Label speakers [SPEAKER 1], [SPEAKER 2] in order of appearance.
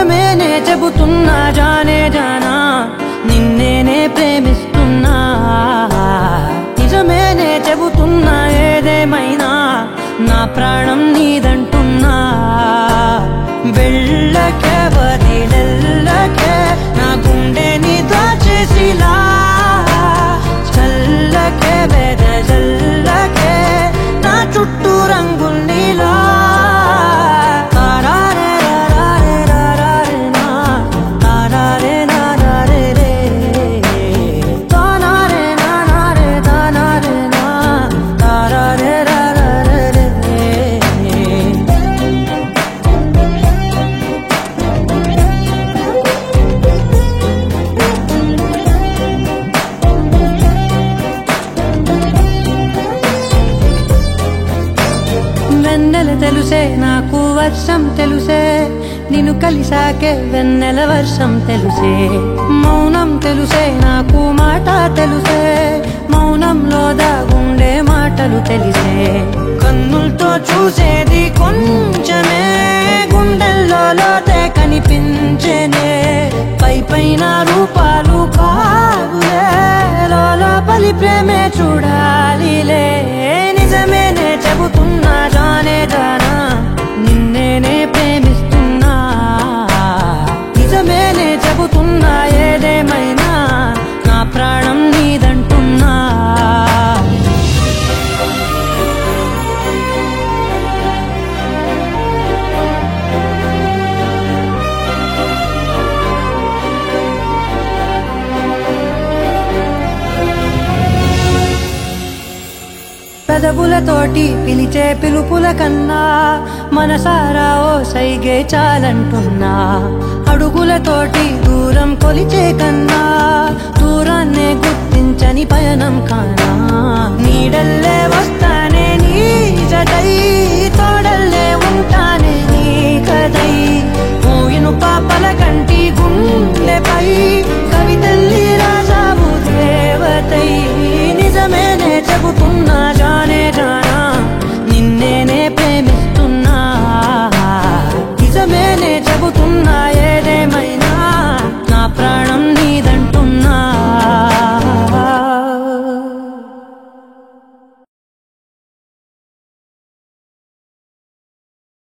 [SPEAKER 1] నిజమేనే చెబుతున్నా జానే జానా నిన్నేనే ప్రేమిస్తున్నా నిజమేనే చెబుతున్నా ఏదేమైనా నా ప్రాణం నీదంటున్నా వెళ్ళకే వదిలెళ్ళకే నా గుండెని దాచేసిలా చల్లకే వెదజల్లకే నా చుట్టూ రంగుల్నిలా వెన్నెల తెలుసే నాకు వర్షం తెలుసే నిన్ను కలిసాకే వెన్నెల వర్షం తెలుసే మౌనం తెలుసే నాకు మాట తెలుసే మౌనంలో దాగుండే మాటలు తెలిసే కన్నులతో చూసేది కొంచెమే గుండెల్లో లోతే కనిపించేనే పై పైన రూపాలు కాదులే లోపలి ప్రేమే చూడాలిలే నిజమేనే చెబుతున్నా జానే జానా నిన్నేనే ప్రేమిస్తున్నా నిజమేనే చెబుతున్నా ఏదేమైనా నా ప్రాణం నీదంటున్నా పెదవులతోటి పిలిచే పిలుపుల కన్నా మనసారా ఓ సైగే చాలంటున్నా అడుగులతోటి దూరం కొలిచే కన్నా దూరాన్నే గుర్తించని పయనం కానా నీడల్లే వస్తానే నీ జతై తోడల్లే ఉంటానే నీ కదై మోయిను పాపల కంటి గుండెపై కవితల్లి రాజావు దేవతై నిజమేనే చెబుతున్నా జానే